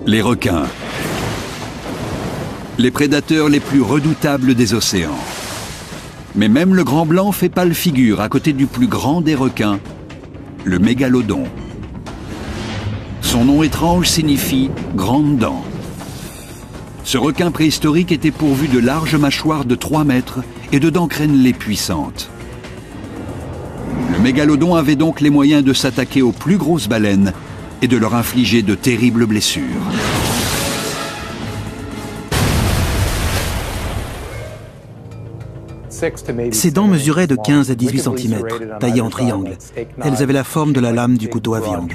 Les requins. Les prédateurs les plus redoutables des océans. Mais même le grand blanc fait pâle figure à côté du plus grand des requins, le mégalodon. Son nom étrange signifie « grande dent ». Ce requin préhistorique était pourvu de larges mâchoires de 3 mètres et de dents crénelées puissantes. Le mégalodon avait donc les moyens de s'attaquer aux plus grosses baleines et de leur infliger de terribles blessures. Ces dents mesuraient de 15 à 18 cm, taillées en triangle. Elles avaient la forme de la lame du couteau à viande.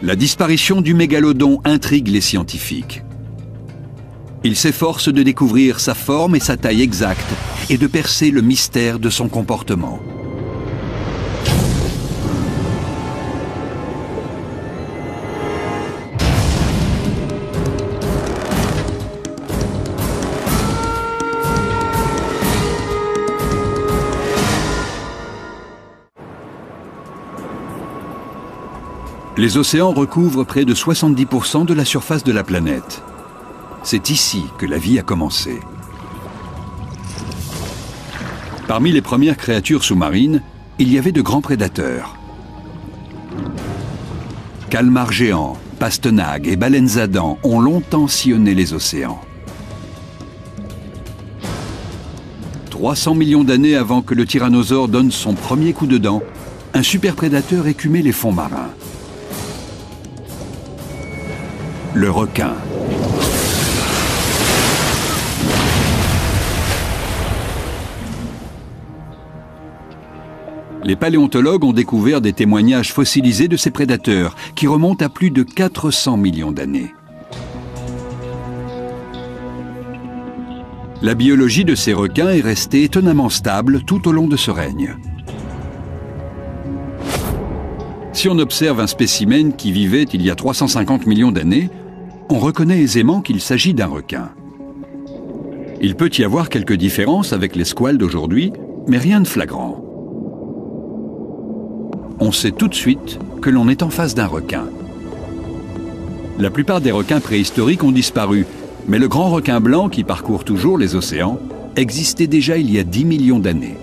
La disparition du mégalodon intrigue les scientifiques. Ils s'efforcent de découvrir sa forme et sa taille exacte et de percer le mystère de son comportement. Les océans recouvrent près de 70% de la surface de la planète. C'est ici que la vie a commencé. Parmi les premières créatures sous-marines, il y avait de grands prédateurs. Calmars géants, pastenagues et baleines à dents ont longtemps sillonné les océans. 300 millions d'années avant que le tyrannosaure donne son premier coup de dent, un superprédateur écumait les fonds marins. Le requin. Les paléontologues ont découvert des témoignages fossilisés de ces prédateurs qui remontent à plus de 400 millions d'années. La biologie de ces requins est restée étonnamment stable tout au long de ce règne. Si on observe un spécimen qui vivait il y a 350 millions d'années, on reconnaît aisément qu'il s'agit d'un requin. Il peut y avoir quelques différences avec les squales d'aujourd'hui, mais rien de flagrant. On sait tout de suite que l'on est en face d'un requin. La plupart des requins préhistoriques ont disparu, mais le grand requin blanc qui parcourt toujours les océans existait déjà il y a 10 millions d'années.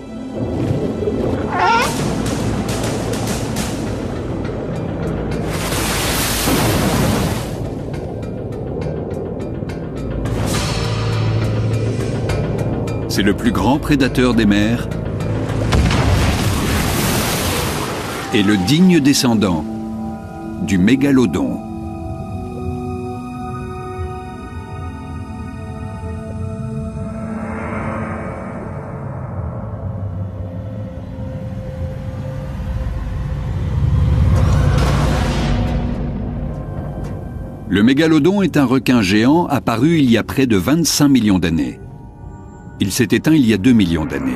C'est le plus grand prédateur des mers et le digne descendant du mégalodon. Le mégalodon est un requin géant apparu il y a près de 25 millions d'années. Il s'est éteint il y a 2 millions d'années.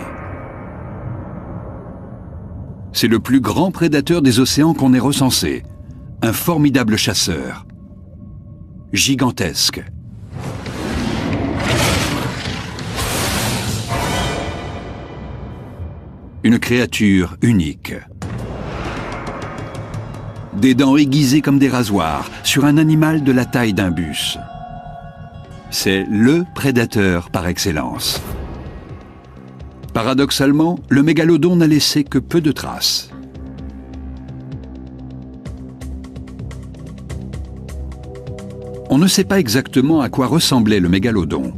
C'est le plus grand prédateur des océans qu'on ait recensé. Un formidable chasseur. Gigantesque. Une créature unique. Des dents aiguisées comme des rasoirs sur un animal de la taille d'un bus. C'est le prédateur par excellence. Paradoxalement, le mégalodon n'a laissé que peu de traces. On ne sait pas exactement à quoi ressemblait le mégalodon.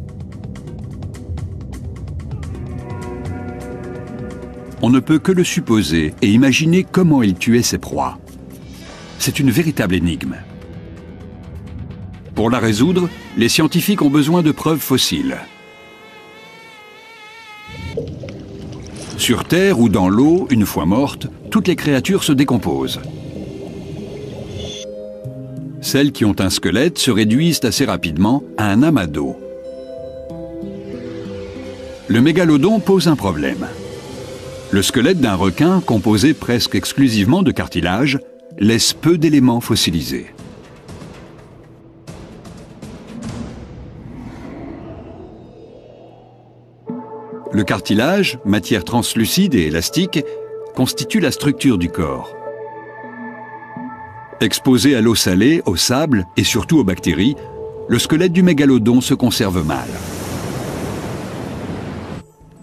On ne peut que le supposer et imaginer comment il tuait ses proies. C'est une véritable énigme. Pour la résoudre, les scientifiques ont besoin de preuves fossiles. Sur Terre ou dans l'eau, une fois mortes, toutes les créatures se décomposent. Celles qui ont un squelette se réduisent assez rapidement à un amas d'eau. Le mégalodon pose un problème. Le squelette d'un requin, composé presque exclusivement de cartilage, laisse peu d'éléments fossilisés. Le cartilage, matière translucide et élastique, constitue la structure du corps. Exposé à l'eau salée, au sable et surtout aux bactéries, le squelette du mégalodon se conserve mal.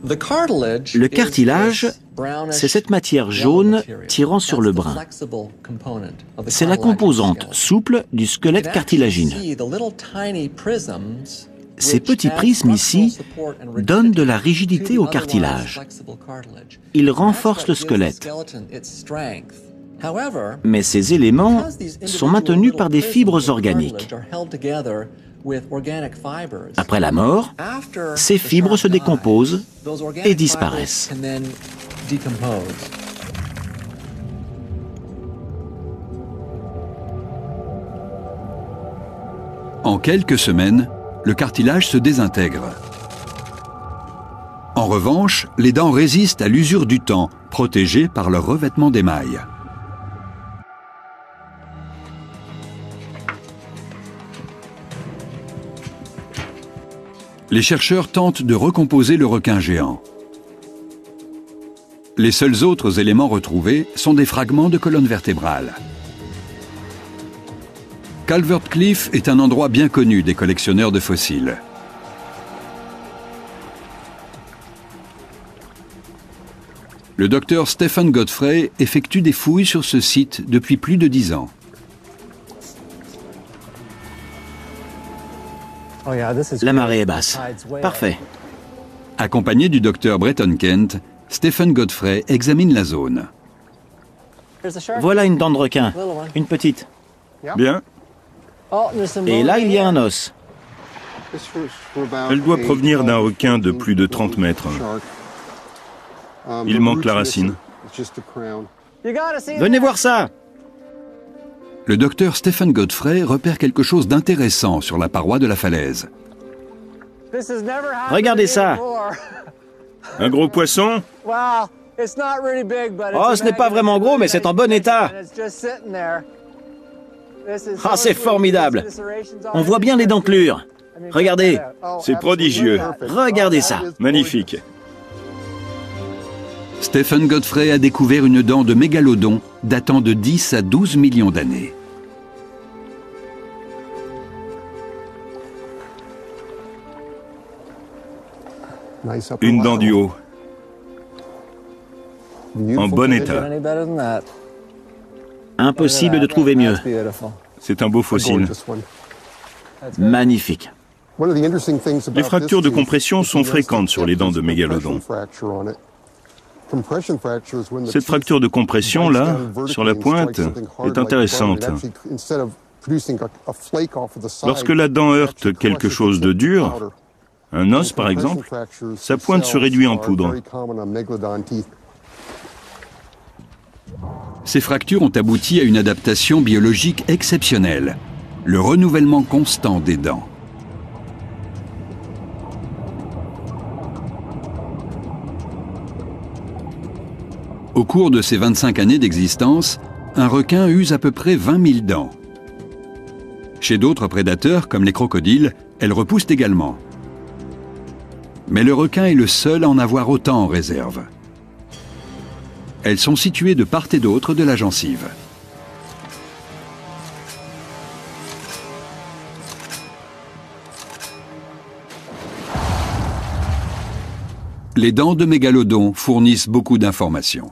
Le cartilage, c'est cette matière jaune tirant sur le brun. C'est la composante souple du squelette cartilagineux. Ces petits prismes ici donnent de la rigidité au cartilage. Ils renforcent le squelette. Mais ces éléments sont maintenus par des fibres organiques. Après la mort, ces fibres se décomposent et disparaissent. En quelques semaines, le cartilage se désintègre. En revanche, les dents résistent à l'usure du temps, protégées par leur revêtement d'émail. Les chercheurs tentent de recomposer le requin géant. Les seuls autres éléments retrouvés sont des fragments de colonne vertébrale. Calvert Cliff est un endroit bien connu des collectionneurs de fossiles. Le docteur Stephen Godfrey effectue des fouilles sur ce site depuis plus de 10 ans. La marée est basse. Parfait. Accompagné du docteur Breton Kent, Stephen Godfrey examine la zone. Voilà une dent de requin, une petite. Bien. Et là, il y a un os. Elle doit provenir d'un requin de plus de 30 mètres. Il manque la racine. Venez voir ça! Le docteur Stephen Godfrey repère quelque chose d'intéressant sur la paroi de la falaise. Regardez ça! Un gros poisson? Oh, ce n'est pas vraiment gros, mais c'est en bon état. Ah, c'est formidable. On voit bien les dentelures. Regardez. C'est prodigieux. Regardez ça. Magnifique. Stephen Godfrey a découvert une dent de mégalodon datant de 10 à 12 millions d'années. Une dent du haut. En bon état. Impossible de trouver mieux. C'est un beau fossile. Magnifique. Les fractures de compression sont fréquentes sur les dents de mégalodon. Cette fracture de compression, là, sur la pointe, est intéressante. Lorsque la dent heurte quelque chose de dur, un os par exemple, sa pointe se réduit en poudre. Ces fractures ont abouti à une adaptation biologique exceptionnelle, le renouvellement constant des dents. Au cours de ses 25 années d'existence, un requin use à peu près 20 000 dents. Chez d'autres prédateurs, comme les crocodiles, elles repoussent également. Mais le requin est le seul à en avoir autant en réserve. Elles sont situées de part et d'autre de la gencive. Les dents de mégalodon fournissent beaucoup d'informations.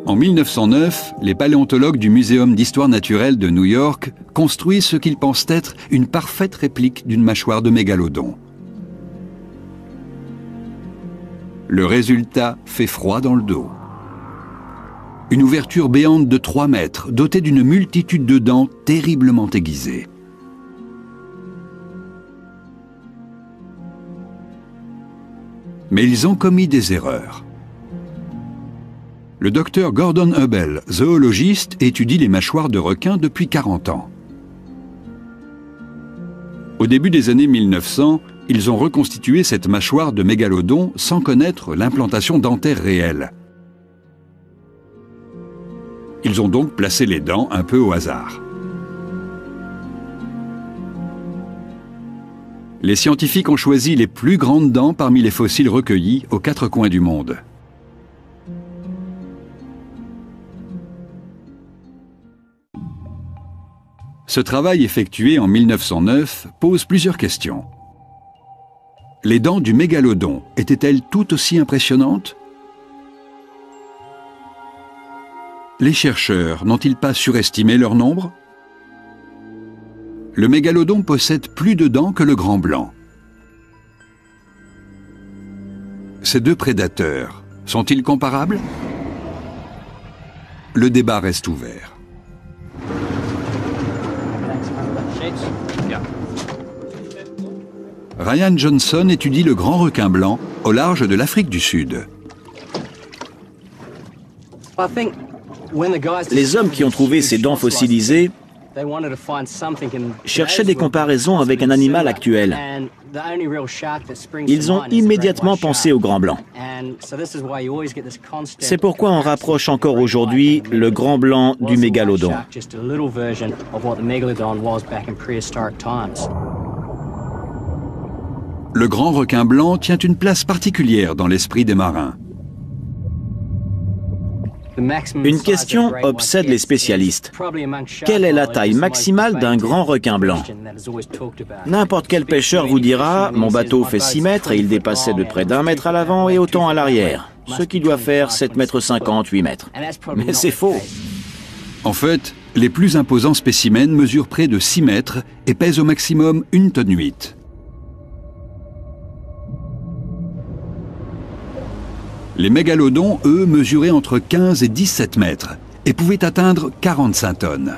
En 1909, les paléontologues du Muséum d'histoire naturelle de New York construisent ce qu'ils pensent être une parfaite réplique d'une mâchoire de mégalodon. Le résultat fait froid dans le dos. Une ouverture béante de 3 mètres, dotée d'une multitude de dents terriblement aiguisées. Mais ils ont commis des erreurs. Le docteur Gordon Hubel, zoologiste, étudie les mâchoires de requins depuis 40 ans. Au début des années 1900, ils ont reconstitué cette mâchoire de mégalodon sans connaître l'implantation dentaire réelle. Ils ont donc placé les dents un peu au hasard. Les scientifiques ont choisi les plus grandes dents parmi les fossiles recueillis aux 4 coins du monde. Ce travail effectué en 1909 pose plusieurs questions. Les dents du mégalodon étaient-elles tout aussi impressionnantes? Les chercheurs n'ont-ils pas surestimé leur nombre? Le mégalodon possède plus de dents que le grand blanc. Ces deux prédateurs sont-ils comparables? Le débat reste ouvert. Ryan Johnson étudie le grand requin blanc au large de l'Afrique du Sud. Les hommes qui ont trouvé ces dents fossilisées cherchaient des comparaisons avec un animal actuel. Ils ont immédiatement pensé au grand blanc. C'est pourquoi on rapproche encore aujourd'hui le grand blanc du mégalodon. Le grand requin blanc tient une place particulière dans l'esprit des marins. Une question obsède les spécialistes. Quelle est la taille maximale d'un grand requin blanc? N'importe quel pêcheur vous dira « Mon bateau fait 6 mètres et il dépassait de près d'1 mètre à l'avant et autant à l'arrière. Ce qui doit faire 7,50 m, 8 mètres. » Mais c'est faux. En fait, les plus imposants spécimens mesurent près de 6 mètres et pèsent au maximum 1,8 tonne. Les mégalodons, eux, mesuraient entre 15 et 17 mètres et pouvaient atteindre 45 tonnes.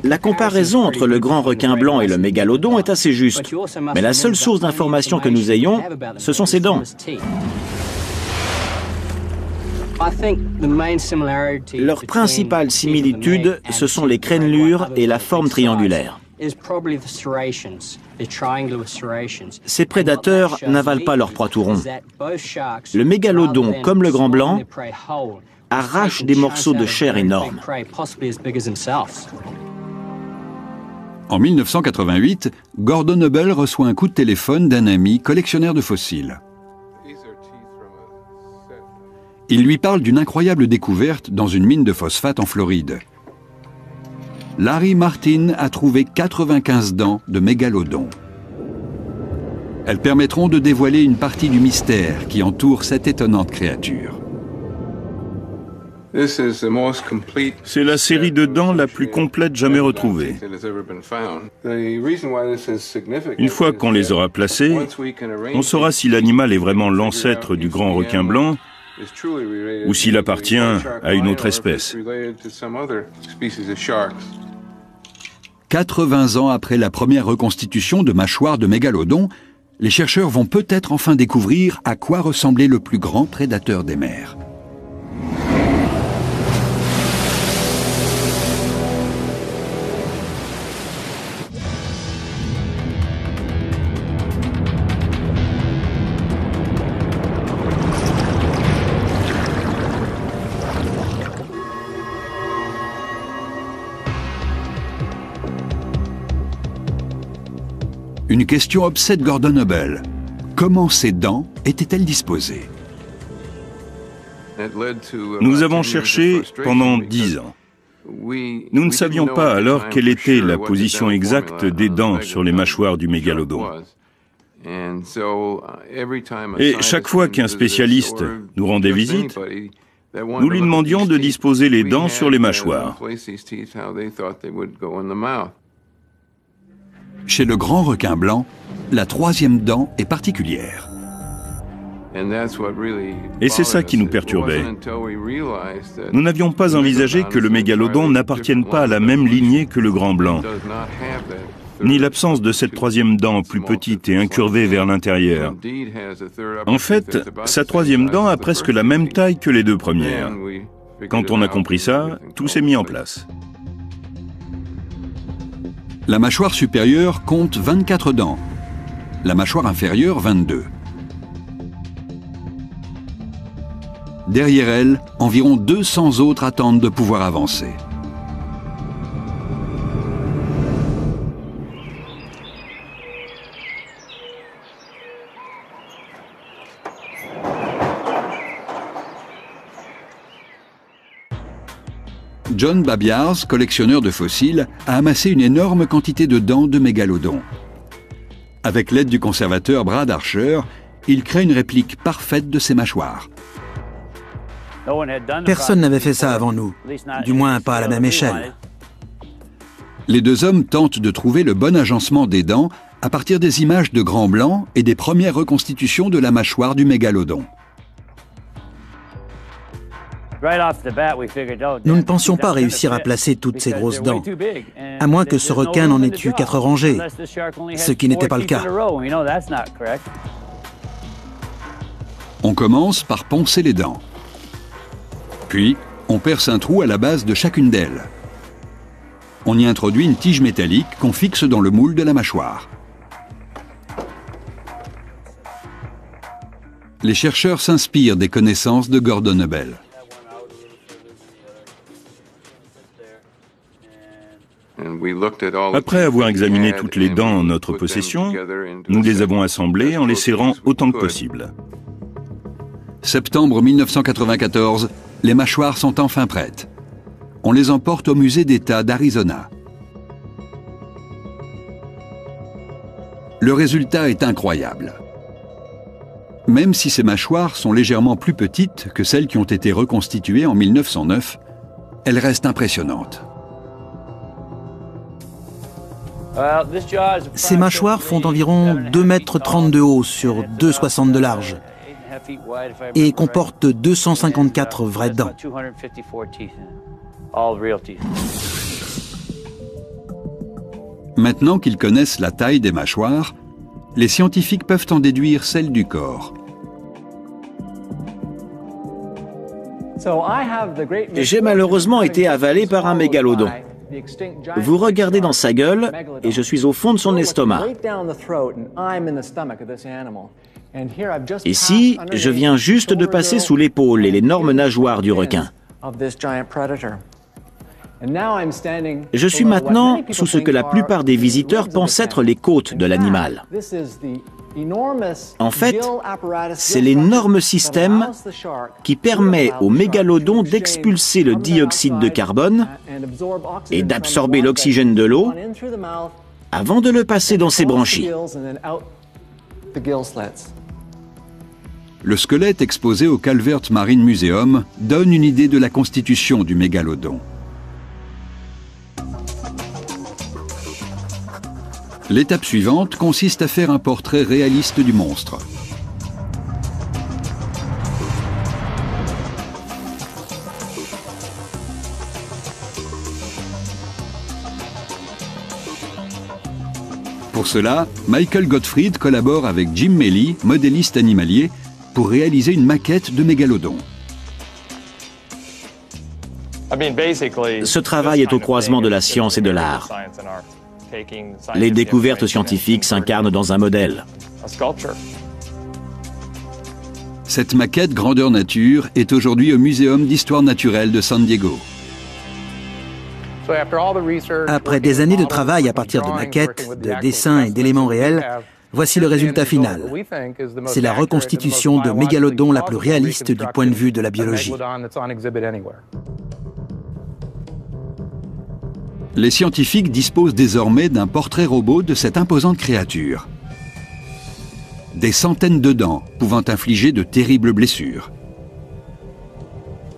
La comparaison entre le grand requin blanc et le mégalodon est assez juste. Mais la seule source d'information que nous ayons, ce sont ses dents. Leur principale similitude, ce sont les crénelures et la forme triangulaire. Ces prédateurs n'avalent pas leur proie tout rond. Le mégalodon, comme le grand blanc, arrache des morceaux de chair énormes. En 1988, Gordon Hubble reçoit un coup de téléphone d'un ami collectionneur de fossiles. Il lui parle d'une incroyable découverte dans une mine de phosphate en Floride. Larry Martin a trouvé 95 dents de mégalodon. Elles permettront de dévoiler une partie du mystère qui entoure cette étonnante créature. C'est la série de dents la plus complète jamais retrouvée. Une fois qu'on les aura placées, on saura si l'animal est vraiment l'ancêtre du grand requin blanc ou s'il appartient à une autre espèce. 80 ans après la première reconstitution de mâchoire de mégalodon, les chercheurs vont peut-être enfin découvrir à quoi ressemblait le plus grand prédateur des mers. Une question obsède Gordon Hubble. Comment ces dents étaient-elles disposées? Nous avons cherché pendant 10 ans. Nous ne savions pas alors quelle était la position exacte des dents sur les mâchoires du mégalodon. Et chaque fois qu'un spécialiste nous rendait visite, nous lui demandions de disposer les dents sur les mâchoires. Chez le grand requin blanc, la troisième dent est particulière. Et c'est ça qui nous perturbait. Nous n'avions pas envisagé que le mégalodon n'appartienne pas à la même lignée que le grand blanc, ni l'absence de cette troisième dent plus petite et incurvée vers l'intérieur. En fait, sa troisième dent a presque la même taille que les deux premières. Quand on a compris ça, tout s'est mis en place. La mâchoire supérieure compte 24 dents, la mâchoire inférieure 22. Derrière elle, environ 200 autres attendent de pouvoir avancer. John Babiars, collectionneur de fossiles, a amassé une énorme quantité de dents de mégalodons. Avec l'aide du conservateur Brad Archer, il crée une réplique parfaite de ces mâchoires. Personne n'avait fait ça avant nous, du moins pas à la même échelle. Les deux hommes tentent de trouver le bon agencement des dents à partir des images de grands blancs et des premières reconstitutions de la mâchoire du mégalodon. Nous ne pensions pas réussir à placer toutes ces grosses dents, à moins que ce requin n'en ait eu 4 rangées, ce qui n'était pas le cas. On commence par poncer les dents. Puis, on perce un trou à la base de chacune d'elles. On y introduit une tige métallique qu'on fixe dans le moule de la mâchoire. Les chercheurs s'inspirent des connaissances de Gordon Hubel. Après avoir examiné toutes les dents en notre possession, nous les avons assemblées en les serrant autant que possible. Septembre 1994, les mâchoires sont enfin prêtes. On les emporte au musée d'État d'Arizona. Le résultat est incroyable. Même si ces mâchoires sont légèrement plus petites que celles qui ont été reconstituées en 1909, elles restent impressionnantes. Ces mâchoires font environ 2,30 m de haut sur 2,60 de large et comportent 254 vraies dents. Maintenant qu'ils connaissent la taille des mâchoires, les scientifiques peuvent en déduire celle du corps. J'ai malheureusement été avalé par un mégalodon. Vous regardez dans sa gueule et je suis au fond de son estomac. Ici, je viens juste de passer sous l'épaule et l'énorme nageoire du requin. Je suis maintenant sous ce que la plupart des visiteurs pensent être les côtes de l'animal. En fait, c'est l'énorme système qui permet au mégalodon d'expulser le dioxyde de carbone et d'absorber l'oxygène de l'eau avant de le passer dans ses branchies. Le squelette exposé au Calvert Marine Museum donne une idée de la constitution du mégalodon. L'étape suivante consiste à faire un portrait réaliste du monstre. Pour cela, Michael Gottfried collabore avec Jim Melly, modéliste animalier, pour réaliser une maquette de mégalodon. Ce travail est au croisement de la science et de l'art. Les découvertes scientifiques s'incarnent dans un modèle. Cette maquette grandeur nature est aujourd'hui au Muséum d'histoire naturelle de San Diego. Après des années de travail à partir de maquettes, de dessins et d'éléments réels, voici le résultat final. C'est la reconstitution de mégalodon la plus réaliste du point de vue de la biologie. Les scientifiques disposent désormais d'un portrait robot de cette imposante créature. Des centaines de dents pouvant infliger de terribles blessures.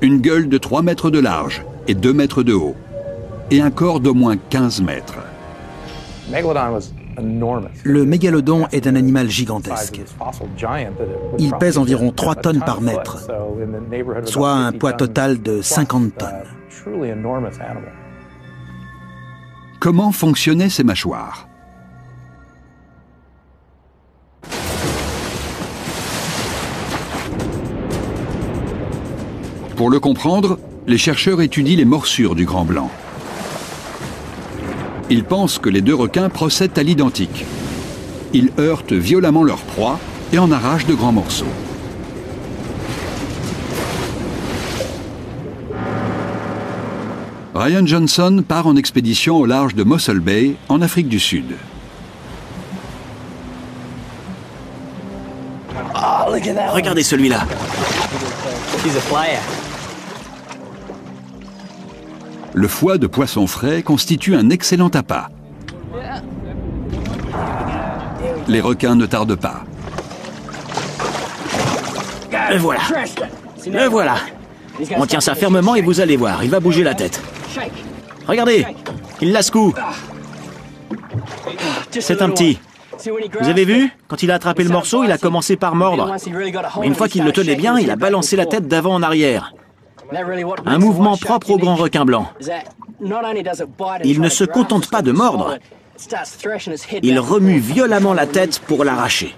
Une gueule de 3 mètres de large et 2 mètres de haut. Et un corps d'au moins 15 mètres. Le mégalodon est un animal gigantesque. Il pèse environ 3 tonnes par mètre, soit un poids total de 50 tonnes. Comment fonctionnaient ces mâchoires? Pour le comprendre, les chercheurs étudient les morsures du grand blanc. Ils pensent que les deux requins procèdent à l'identique. Ils heurtent violemment leur proie et en arrachent de grands morceaux. Ryan Johnson part en expédition au large de Mossel Bay, en Afrique du Sud. Regardez celui-là. Le foie de poisson frais constitue un excellent appât. Les requins ne tardent pas. Le voilà. Le voilà. On tient ça fermement et vous allez voir, il va bouger la tête. Regardez, il la secoue. C'est un petit. Vous avez vu? Quand il a attrapé le morceau, il a commencé par mordre. Mais une fois qu'il le tenait bien, il a balancé la tête d'avant en arrière. Un mouvement propre au grand requin blanc. Il ne se contente pas de mordre. Il remue violemment la tête pour l'arracher.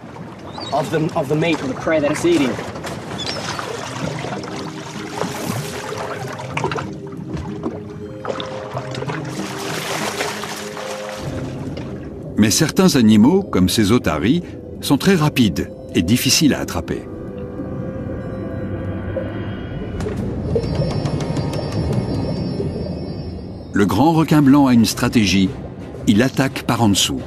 Mais certains animaux, comme ces otaries, sont très rapides et difficiles à attraper. Le grand requin blanc a une stratégie. Il attaque par en dessous.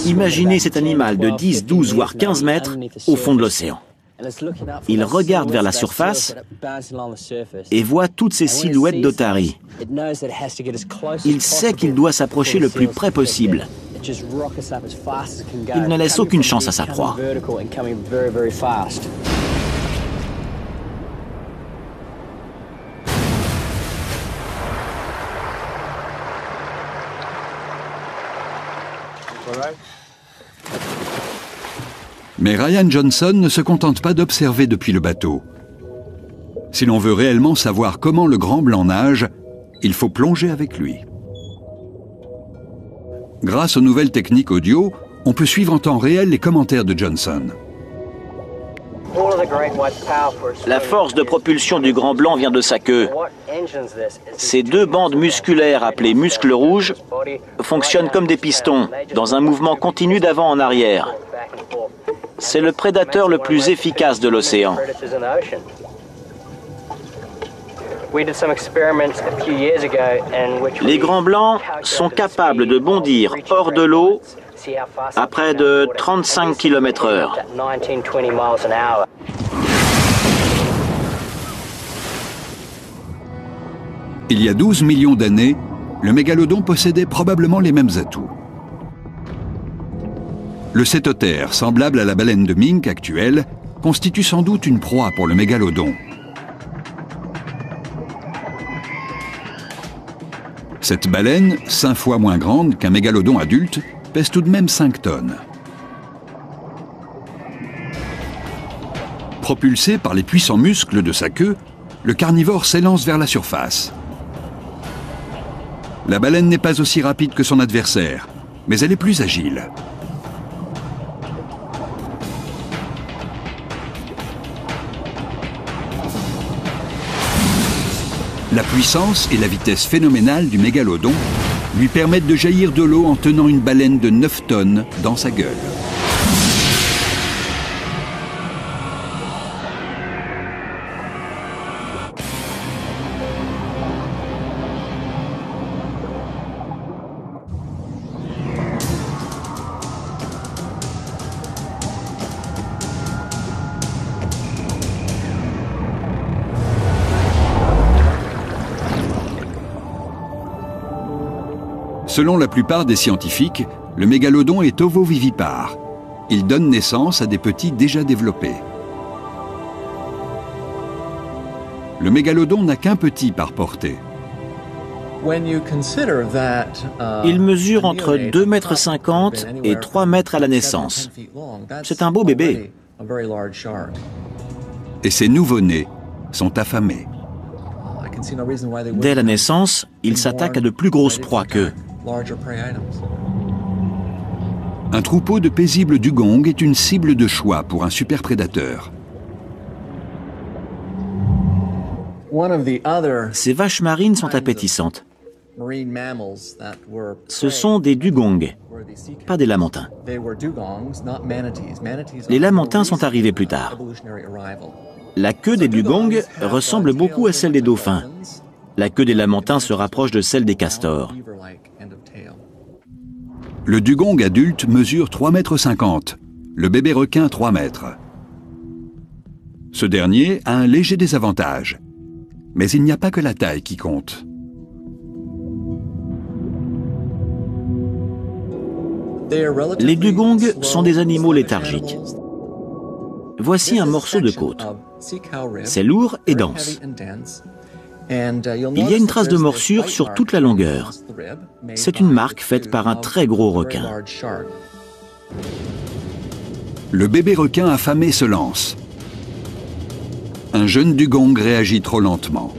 Imaginez cet animal de 10, 12, voire 15 mètres au fond de l'océan. Il regarde vers la surface et voit toutes ces silhouettes d'otaries. Il sait qu'il doit s'approcher le plus près possible. Il ne laisse aucune chance à sa proie. Mais Ryan Johnson ne se contente pas d'observer depuis le bateau. Si l'on veut réellement savoir comment le grand blanc nage, il faut plonger avec lui. Grâce aux nouvelles techniques audio, on peut suivre en temps réel les commentaires de Johnson. La force de propulsion du grand blanc vient de sa queue. Ces deux bandes musculaires appelées muscles rouges fonctionnent comme des pistons, dans un mouvement continu d'avant en arrière. C'est le prédateur le plus efficace de l'océan. Les grands blancs sont capables de bondir hors de l'eau à près de 35 km/h. Il y a 12 millions d'années, le mégalodon possédait probablement les mêmes atouts. Le cétotère, semblable à la baleine de mink actuelle, constitue sans doute une proie pour le mégalodon. Cette baleine, 5 fois moins grande qu'un mégalodon adulte, pèse tout de même 5 tonnes. Propulsé par les puissants muscles de sa queue, le carnivore s'élance vers la surface. La baleine n'est pas aussi rapide que son adversaire, mais elle est plus agile. La puissance et la vitesse phénoménale du mégalodon lui permettent de jaillir de l'eau en tenant une baleine de 9 tonnes dans sa gueule. Selon la plupart des scientifiques, le mégalodon est ovovivipare. Il donne naissance à des petits déjà développés. Le mégalodon n'a qu'un petit par portée. Il mesure entre 2,50 m et 3 mètres à la naissance. C'est un beau bébé. Et ses nouveau-nés sont affamés. Dès la naissance, il s'attaque à de plus grosses proies qu'eux. Un troupeau de paisibles dugongs est une cible de choix pour un super prédateur. Ces vaches marines sont appétissantes. Ce sont des dugongs, pas des lamantins. Les lamantins sont arrivés plus tard. La queue des dugongs ressemble beaucoup à celle des dauphins. La queue des lamantins se rapproche de celle des castors. Le dugong adulte mesure 3,50 m, le bébé requin 3 mètres. Ce dernier a un léger désavantage. Mais il n'y a pas que la taille qui compte. Les dugongs sont des animaux léthargiques. Voici un morceau de côte. C'est lourd et dense. Il y a une trace de morsure sur toute la longueur. C'est une marque faite par un très gros requin. Le bébé requin affamé se lance. Un jeune dugong réagit trop lentement.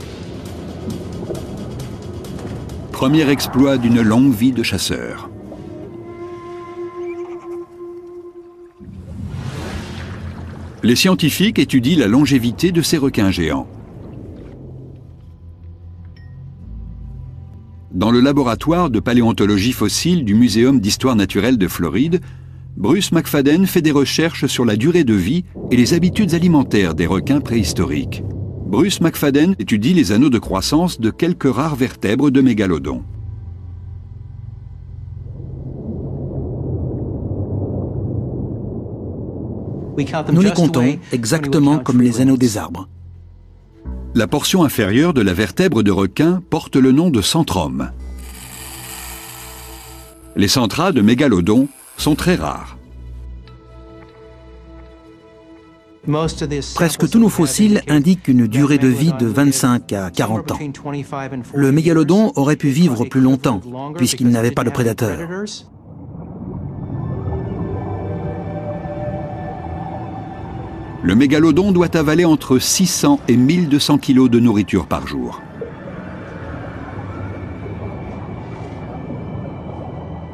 Premier exploit d'une longue vie de chasseur. Les scientifiques étudient la longévité de ces requins géants. Dans le laboratoire de paléontologie fossile du Muséum d'histoire naturelle de Floride, Bruce McFadden fait des recherches sur la durée de vie et les habitudes alimentaires des requins préhistoriques. Bruce McFadden étudie les anneaux de croissance de quelques rares vertèbres de mégalodons. Nous les comptons exactement comme les anneaux des arbres. La portion inférieure de la vertèbre de requin porte le nom de centrum. Les centras de mégalodons sont très rares. Presque tous nos fossiles indiquent une durée de vie de 25 à 40 ans. Le mégalodon aurait pu vivre plus longtemps, puisqu'il n'avait pas de prédateurs. Le mégalodon doit avaler entre 600 et 1200 kg de nourriture par jour.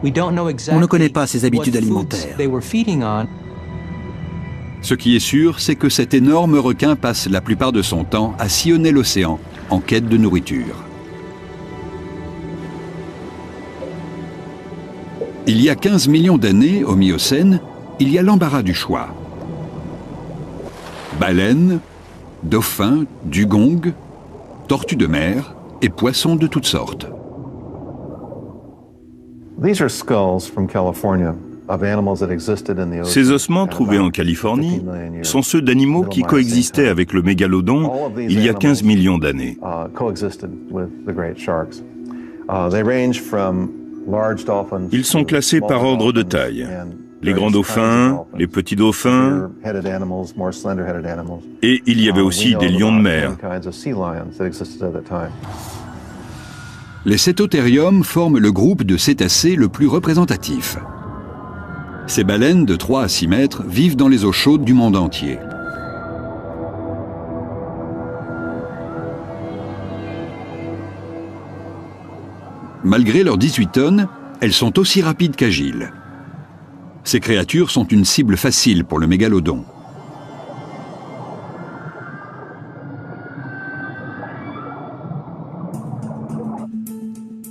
On ne connaît pas ses habitudes alimentaires. Ce qui est sûr, c'est que cet énorme requin passe la plupart de son temps à sillonner l'océan en quête de nourriture. Il y a 15 millions d'années, au Miocène, il y a l'embarras du choix. Baleines, dauphins, dugongs, tortues de mer et poissons de toutes sortes. Ces ossements trouvés en Californie sont ceux d'animaux qui coexistaient avec le mégalodon il y a 15 millions d'années. Ils sont classés par ordre de taille. Les grands dauphins, les petits dauphins, et il y avait aussi des lions de mer. Les cétauthériums forment le groupe de cétacés le plus représentatif. Ces baleines de 3 à 6 mètres vivent dans les eaux chaudes du monde entier. Malgré leurs 18 tonnes, elles sont aussi rapides qu'agiles. Ces créatures sont une cible facile pour le mégalodon.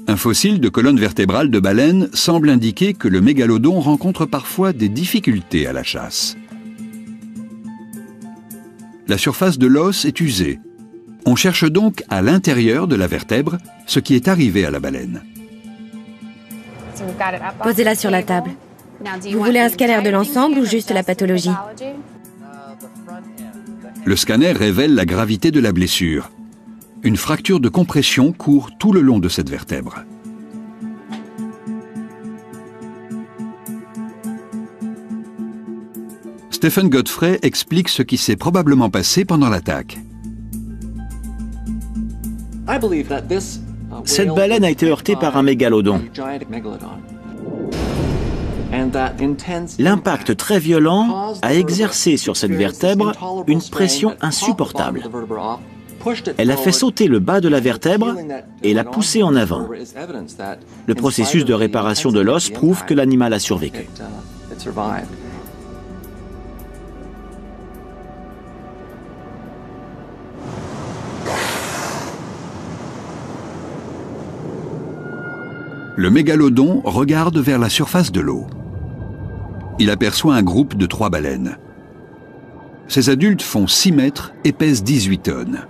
Un fossile de colonne vertébrale de baleine semble indiquer que le mégalodon rencontre parfois des difficultés à la chasse. La surface de l'os est usée. On cherche donc à l'intérieur de la vertèbre ce qui est arrivé à la baleine. Posez-la sur la table. Vous voulez un scanner de l'ensemble ou juste la pathologie? Le scanner révèle la gravité de la blessure. Une fracture de compression court tout le long de cette vertèbre. Stephen Godfrey explique ce qui s'est probablement passé pendant l'attaque. Cette baleine a été heurtée par un mégalodon. L'impact très violent a exercé sur cette vertèbre une pression insupportable. Elle a fait sauter le bas de la vertèbre et l'a poussée en avant. Le processus de réparation de l'os prouve que l'animal a survécu. Le mégalodon regarde vers la surface de l'eau. Il aperçoit un groupe de 3 baleines. Ces adultes font 6 mètres et pèsent 18 tonnes.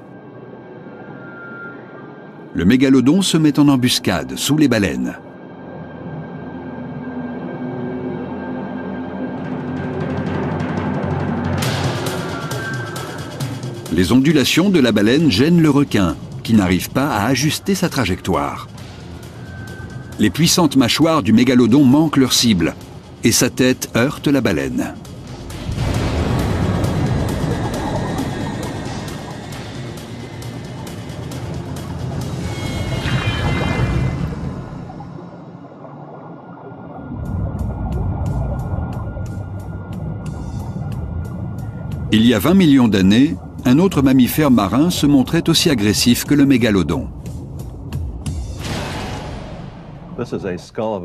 Le mégalodon se met en embuscade sous les baleines. Les ondulations de la baleine gênent le requin, qui n'arrive pas à ajuster sa trajectoire. Les puissantes mâchoires du mégalodon manquent leur cible, et sa tête heurte la baleine. Il y a 20 millions d'années, un autre mammifère marin se montrait aussi agressif que le mégalodon.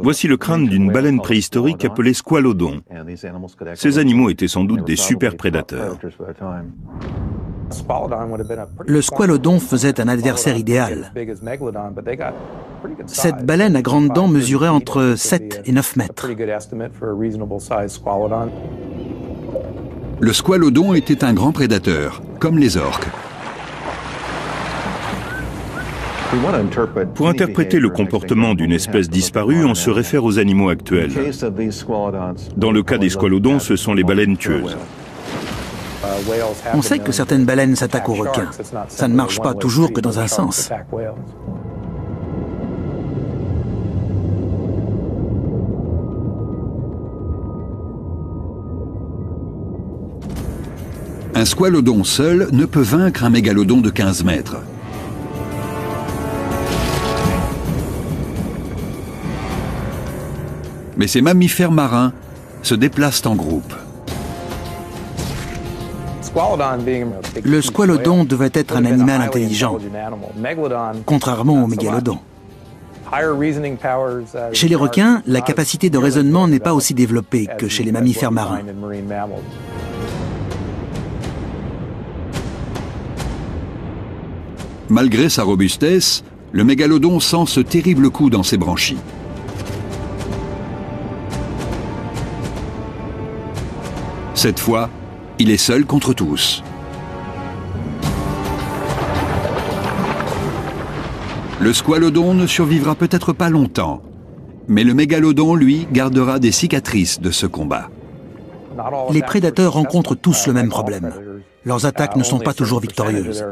Voici le crâne d'une baleine préhistorique appelée squalodon. Ces animaux étaient sans doute des super prédateurs. Le squalodon faisait un adversaire idéal. Cette baleine à grandes dents mesurait entre 7 et 9 mètres. Le squalodon était un grand prédateur, comme les orques. Pour interpréter le comportement d'une espèce disparue, on se réfère aux animaux actuels. Dans le cas des squalodons, ce sont les baleines tueuses. On sait que certaines baleines s'attaquent aux requins. Ça ne marche pas toujours que dans un sens. Un squalodon seul ne peut vaincre un mégalodon de 15 mètres. Mais ces mammifères marins se déplacent en groupe. Le squalodon devait être un animal intelligent, contrairement au mégalodon. Chez les requins, la capacité de raisonnement n'est pas aussi développée que chez les mammifères marins. Malgré sa robustesse, le mégalodon sent ce terrible coup dans ses branchies. Cette fois, il est seul contre tous. Le squalodon ne survivra peut-être pas longtemps, mais le mégalodon, lui, gardera des cicatrices de ce combat. Les prédateurs rencontrent tous le même problème. Leurs attaques ne sont pas toujours victorieuses.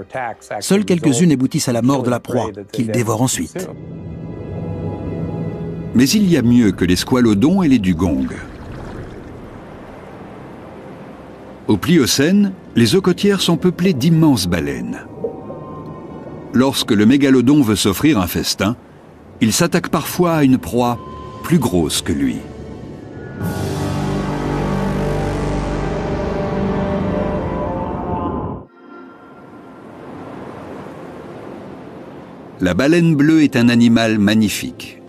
Seules quelques-unes aboutissent à la mort de la proie, qu'ils dévorent ensuite. Mais il y a mieux que les squalodons et les dugongs. Au Pliocène, les eaux côtières sont peuplées d'immenses baleines. Lorsque le mégalodon veut s'offrir un festin, il s'attaque parfois à une proie plus grosse que lui. La baleine bleue est un animal magnifique.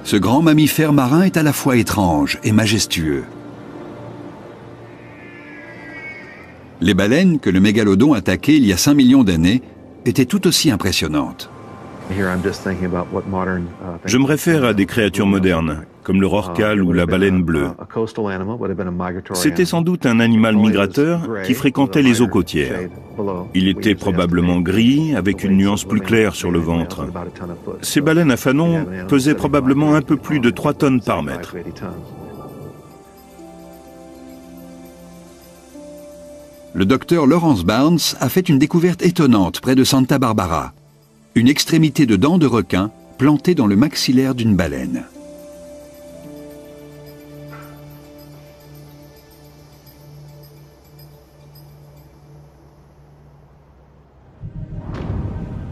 Ce grand mammifère marin est à la fois étrange et majestueux. Les baleines que le mégalodon attaquait il y a 5 millions d'années étaient tout aussi impressionnantes. Je me réfère à des créatures modernes, comme le rorqual ou la baleine bleue. C'était sans doute un animal migrateur qui fréquentait les eaux côtières. Il était probablement gris, avec une nuance plus claire sur le ventre. Ces baleines à fanon pesaient probablement un peu plus de 3 tonnes par mètre. Le docteur Lawrence Barnes a fait une découverte étonnante près de Santa Barbara. Une extrémité de dents de requin plantée dans le maxillaire d'une baleine.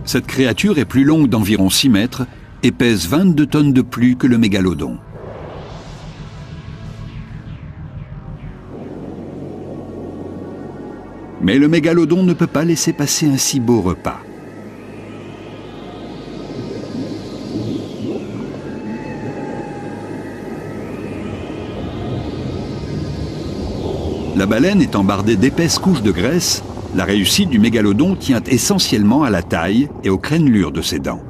Cette créature est plus longue d'environ 6 mètres et pèse 22 tonnes de plus que le mégalodon. Mais le mégalodon ne peut pas laisser passer un si beau repas. La baleine étant bardée d'épaisses couches de graisse, la réussite du mégalodon tient essentiellement à la taille et aux crénelures de ses dents.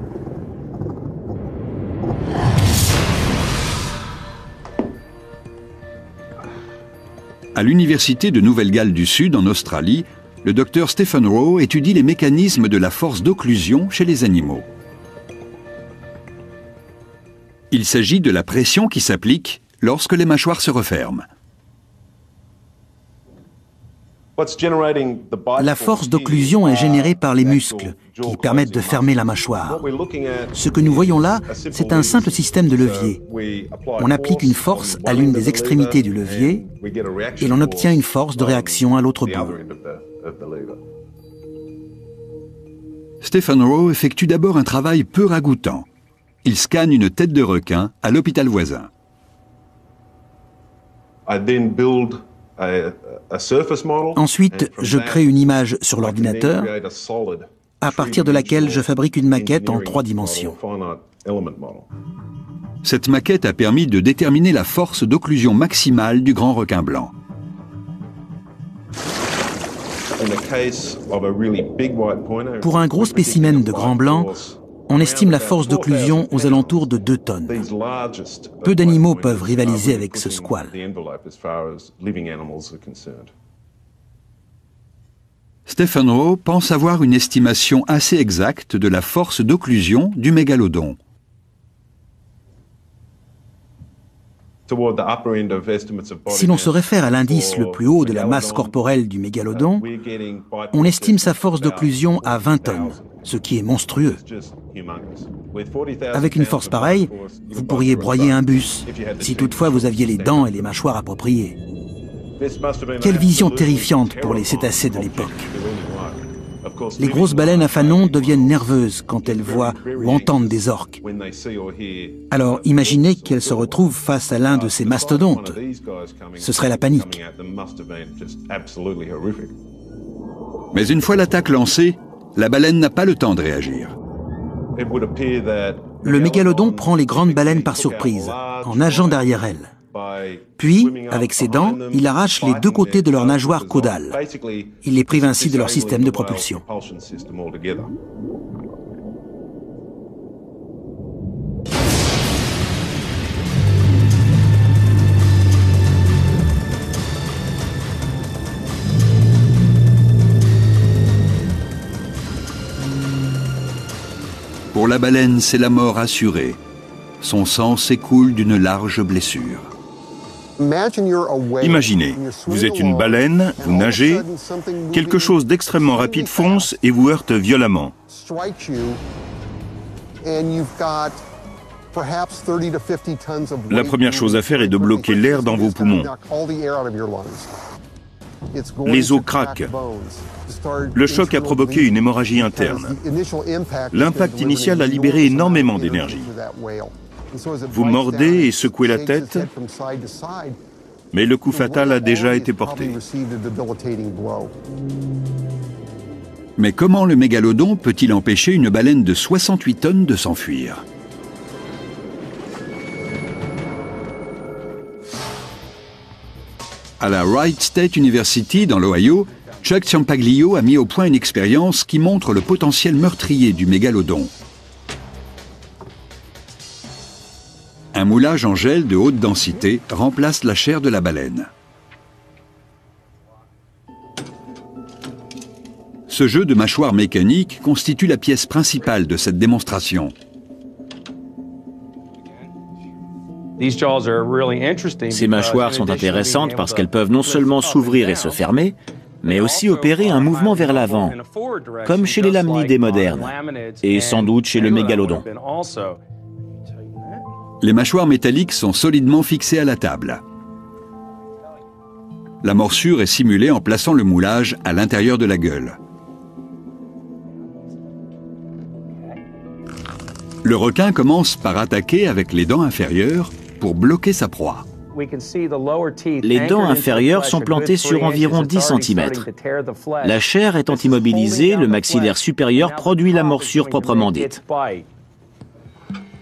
À l'université de Nouvelle-Galles du Sud, en Australie, le docteur Stephen Rowe étudie les mécanismes de la force d'occlusion chez les animaux. Il s'agit de la pression qui s'applique lorsque les mâchoires se referment. La force d'occlusion est générée par les muscles qui permettent de fermer la mâchoire. Ce que nous voyons là, c'est un simple système de levier. On applique une force à l'une des extrémités du levier et l'on obtient une force de réaction à l'autre bout. Stephen Rowe effectue d'abord un travail peu ragoûtant. Il scanne une tête de requin à l'hôpital voisin. Ensuite, je crée une image sur l'ordinateur à partir de laquelle je fabrique une maquette en 3 dimensions. Cette maquette a permis de déterminer la force d'occlusion maximale du grand requin blanc. Pour un gros spécimen de grand blanc, on estime la force d'occlusion aux alentours de 2 tonnes. Peu d'animaux peuvent rivaliser avec ce squale. Stephen Rowe pense avoir une estimation assez exacte de la force d'occlusion du mégalodon. Si l'on se réfère à l'indice le plus haut de la masse corporelle du mégalodon, on estime sa force d'occlusion à 20 tonnes, ce qui est monstrueux. Avec une force pareille, vous pourriez broyer un bus, si toutefois vous aviez les dents et les mâchoires appropriées. Quelle vision terrifiante pour les cétacés de l'époque. Les grosses baleines à fanon deviennent nerveuses quand elles voient ou entendent des orques. Alors imaginez qu'elles se retrouvent face à l'un de ces mastodontes. Ce serait la panique. Mais une fois l'attaque lancée, la baleine n'a pas le temps de réagir. Le mégalodon prend les grandes baleines par surprise, en nageant derrière elles. Puis, avec ses dents, il arrache les 2 côtés de leur nageoire caudale. Il les prive ainsi de leur système de propulsion. Pour la baleine, c'est la mort assurée. Son sang s'écoule d'une large blessure. Imaginez, vous êtes une baleine, vous nagez, quelque chose d'extrêmement rapide fonce et vous heurte violemment. La première chose à faire est de bloquer l'air dans vos poumons. Les os craquent. Le choc a provoqué une hémorragie interne. L'impact initial a libéré énormément d'énergie. Vous mordez et secouez la tête, mais le coup fatal a déjà été porté. Mais comment le mégalodon peut-il empêcher une baleine de 68 tonnes de s'enfuir? À la Wright State University, dans l'Ohio, Chuck Ciampaglio a mis au point une expérience qui montre le potentiel meurtrier du mégalodon. Un moulage en gel de haute densité remplace la chair de la baleine. Ce jeu de mâchoires mécaniques constitue la pièce principale de cette démonstration. Ces mâchoires sont intéressantes parce qu'elles peuvent non seulement s'ouvrir et se fermer, mais aussi opérer un mouvement vers l'avant, comme chez les lamnidés modernes, et sans doute chez le mégalodon. Les mâchoires métalliques sont solidement fixées à la table. La morsure est simulée en plaçant le moulage à l'intérieur de la gueule. Le requin commence par attaquer avec les dents inférieures pour bloquer sa proie. Les dents inférieures sont plantées sur environ 10 cm. La chair étant immobilisée, le maxillaire supérieur produit la morsure proprement dite.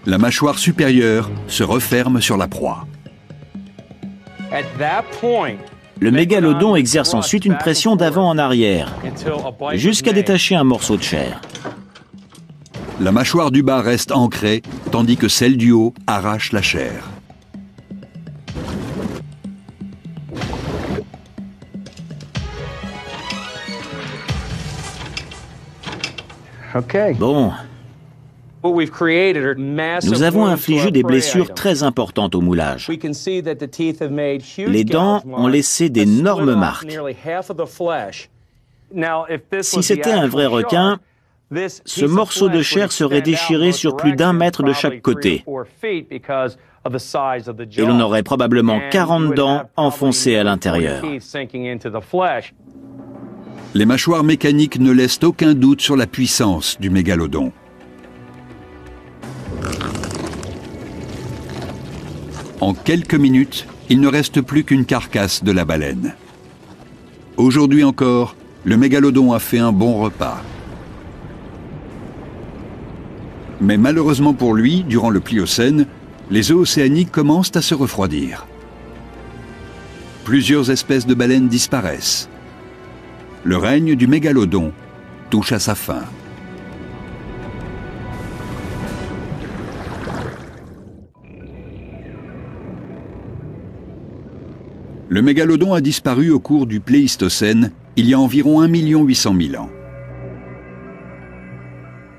La mâchoire supérieure se referme sur la proie. Le mégalodon exerce ensuite une pression d'avant en arrière, jusqu'à détacher un morceau de chair. La mâchoire du bas reste ancrée, tandis que celle du haut arrache la chair. Bon, Nous avons infligé des blessures très importantes au moulage. Les dents ont laissé d'énormes marques. Si c'était un vrai requin, ce morceau de chair serait déchiré sur plus d'1 mètre de chaque côté. Et l'on aurait probablement 40 dents enfoncées à l'intérieur. Les mâchoires mécaniques ne laissent aucun doute sur la puissance du mégalodon. En quelques minutes, il ne reste plus qu'une carcasse de la baleine. Aujourd'hui encore, le mégalodon a fait un bon repas. Mais malheureusement pour lui, durant le Pliocène, les eaux océaniques commencent à se refroidir. Plusieurs espèces de baleines disparaissent. Le règne du mégalodon touche à sa fin. Le mégalodon a disparu au cours du Pléistocène, il y a environ 1 800 000 ans.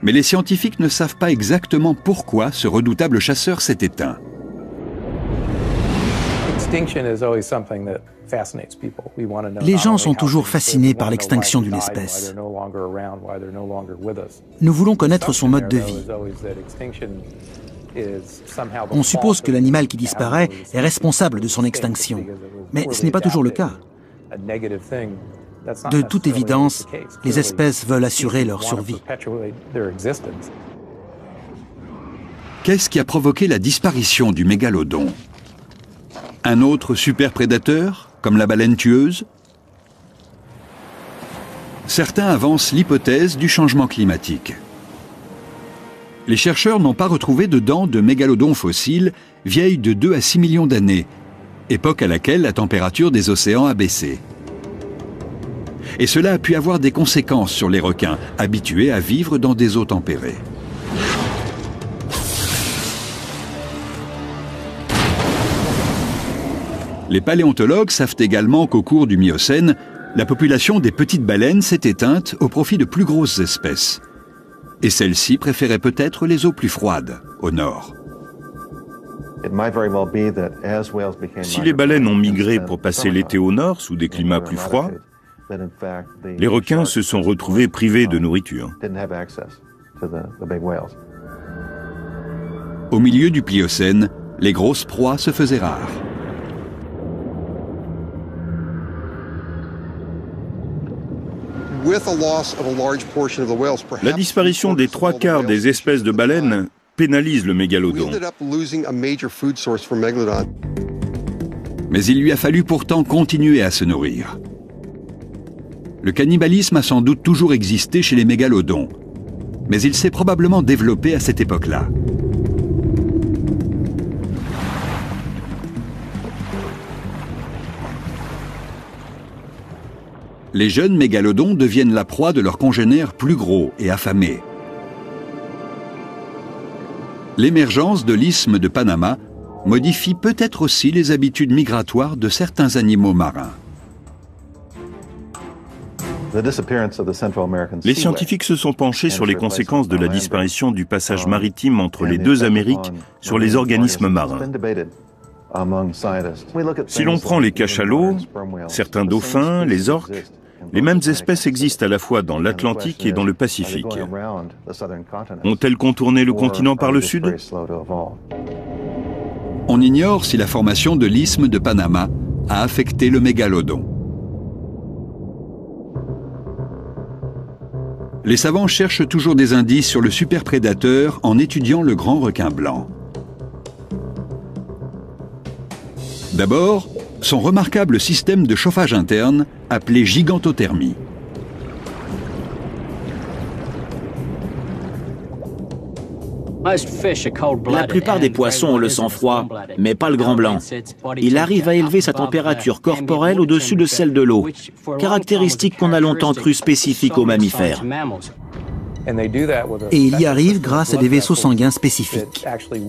Mais les scientifiques ne savent pas exactement pourquoi ce redoutable chasseur s'est éteint. Les gens sont toujours fascinés par l'extinction d'une espèce. Nous voulons connaître son mode de vie. On suppose que l'animal qui disparaît est responsable de son extinction, mais ce n'est pas toujours le cas. De toute évidence, les espèces veulent assurer leur survie. Qu'est-ce qui a provoqué la disparition du mégalodon? Un autre superprédateur, comme la baleine tueuse? Certains avancent l'hypothèse du changement climatique. Les chercheurs n'ont pas retrouvé de dents de mégalodons fossiles vieilles de 2 à 6 millions d'années, époque à laquelle la température des océans a baissé. Et cela a pu avoir des conséquences sur les requins, habitués à vivre dans des eaux tempérées. Les paléontologues savent également qu'au cours du Miocène, la population des petites baleines s'est éteinte au profit de plus grosses espèces. Et celles-ci préféraient peut-être les eaux plus froides, au nord. Si les baleines ont migré pour passer l'été au nord, sous des climats plus froids, les requins se sont retrouvés privés de nourriture. Au milieu du Pliocène, les grosses proies se faisaient rares. La disparition des 3/4 des espèces de baleines pénalise le mégalodon. Mais il lui a fallu pourtant continuer à se nourrir. Le cannibalisme a sans doute toujours existé chez les mégalodons, mais il s'est probablement développé à cette époque-là. Les jeunes mégalodons deviennent la proie de leurs congénères plus gros et affamés. L'émergence de l'isthme de Panama modifie peut-être aussi les habitudes migratoires de certains animaux marins. Les scientifiques se sont penchés sur les conséquences de la disparition du passage maritime entre les deux Amériques sur les organismes marins. Si l'on prend les cachalots, certains dauphins, les orques, les mêmes espèces existent à la fois dans l'Atlantique et dans le Pacifique. Ont-elles contourné le continent par le sud? On ignore si la formation de l'isthme de Panama a affecté le mégalodon. Les savants cherchent toujours des indices sur le superprédateur en étudiant le grand requin blanc. D'abord, son remarquable système de chauffage interne, appelé gigantothermie. La plupart des poissons ont le sang froid, mais pas le grand blanc. Il arrive à élever sa température corporelle au-dessus de celle de l'eau, caractéristique qu'on a longtemps cru spécifique aux mammifères. Et il y arrive grâce à des vaisseaux sanguins spécifiques.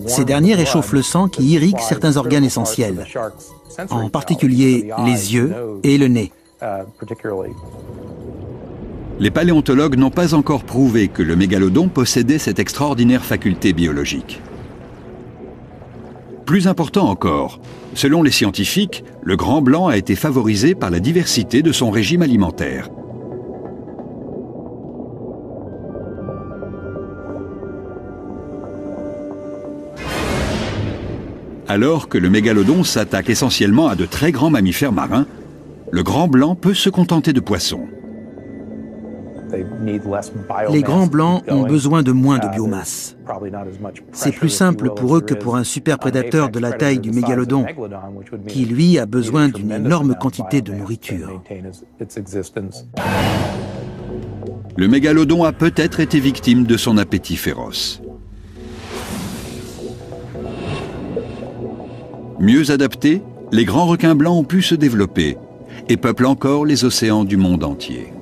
Ces derniers réchauffent le sang qui irrigue certains organes essentiels, en particulier les yeux et le nez. Les paléontologues n'ont pas encore prouvé que le mégalodon possédait cette extraordinaire faculté biologique. Plus important encore, selon les scientifiques, le grand blanc a été favorisé par la diversité de son régime alimentaire. Alors que le mégalodon s'attaque essentiellement à de très grands mammifères marins, le grand blanc peut se contenter de poissons. Les grands blancs ont besoin de moins de biomasse. C'est plus simple pour eux que pour un superprédateur de la taille du mégalodon, qui lui a besoin d'une énorme quantité de nourriture. Le mégalodon a peut-être été victime de son appétit féroce. Mieux adaptés, les grands requins blancs ont pu se développer et peuplent encore les océans du monde entier.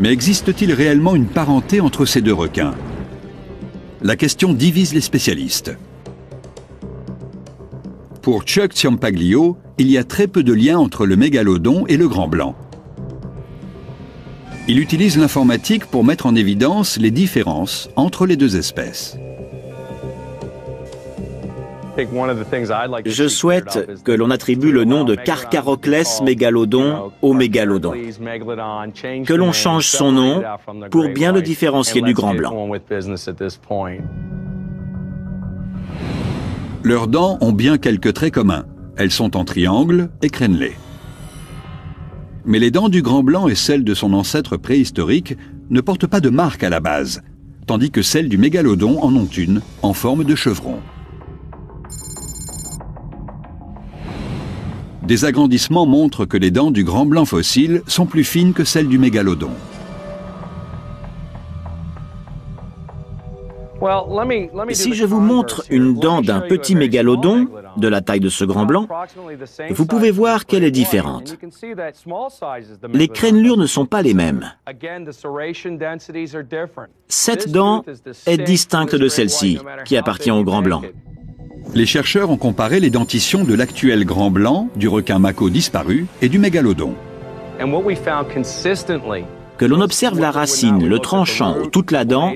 Mais existe-t-il réellement une parenté entre ces deux requins? La question divise les spécialistes. Pour Chuck Ciampaglio, il y a très peu de lien entre le mégalodon et le grand blanc. Il utilise l'informatique pour mettre en évidence les différences entre les deux espèces. Je souhaite que l'on attribue le nom de Carcharoclès mégalodon au mégalodon. Que l'on change son nom pour bien le différencier du grand blanc. Leurs dents ont bien quelques traits communs. Elles sont en triangle et crénelées. Mais les dents du grand blanc et celles de son ancêtre préhistorique ne portent pas de marque à la base, tandis que celles du mégalodon en ont une, en forme de chevron. Des agrandissements montrent que les dents du grand blanc fossile sont plus fines que celles du mégalodon. Si je vous montre une dent d'un petit mégalodon, de la taille de ce grand blanc, vous pouvez voir qu'elle est différente. Les crénelures ne sont pas les mêmes. Cette dent est distincte de celle-ci, qui appartient au grand blanc. Les chercheurs ont comparé les dentitions de l'actuel grand blanc, du requin mako disparu et du mégalodon. Que l'on observe la racine, le tranchant ou toute la dent,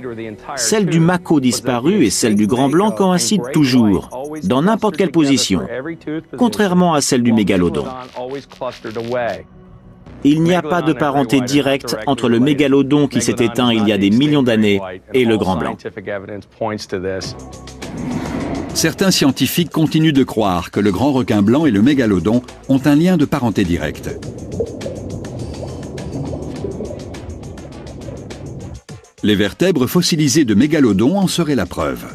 celle du mako disparu et celle du grand blanc coïncident toujours, dans n'importe quelle position, contrairement à celle du mégalodon. Il n'y a pas de parenté directe entre le mégalodon qui s'est éteint il y a des millions d'années et le grand blanc. Certains scientifiques continuent de croire que le grand requin blanc et le mégalodon ont un lien de parenté directe. Les vertèbres fossilisées de mégalodon en seraient la preuve.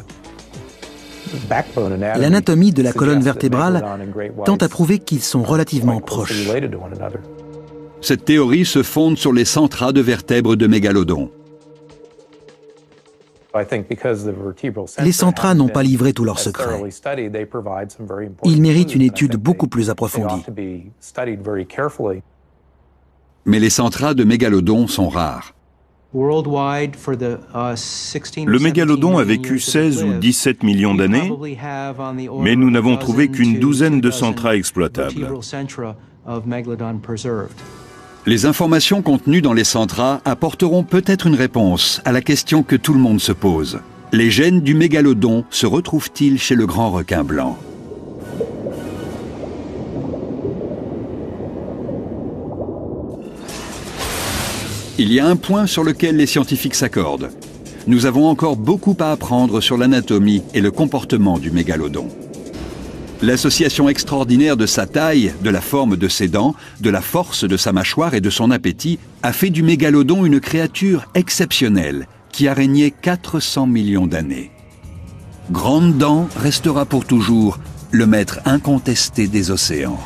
L'anatomie de la colonne vertébrale tend à prouver qu'ils sont relativement proches. Cette théorie se fonde sur les centras de vertèbres de mégalodon. Les centras n'ont pas livré tous leurs secrets. Ils méritent une étude beaucoup plus approfondie. Mais les centras de mégalodon sont rares. Le mégalodon a vécu 16 ou 17 millions d'années, mais nous n'avons trouvé qu'une douzaine de centras exploitables. Les informations contenues dans les centras apporteront peut-être une réponse à la question que tout le monde se pose. Les gènes du mégalodon se retrouvent-ils chez le grand requin blanc? Il y a un point sur lequel les scientifiques s'accordent. Nous avons encore beaucoup à apprendre sur l'anatomie et le comportement du mégalodon. L'association extraordinaire de sa taille, de la forme de ses dents, de la force de sa mâchoire et de son appétit a fait du mégalodon une créature exceptionnelle qui a régné 400 millions d'années. Grande Dent restera pour toujours le maître incontesté des océans.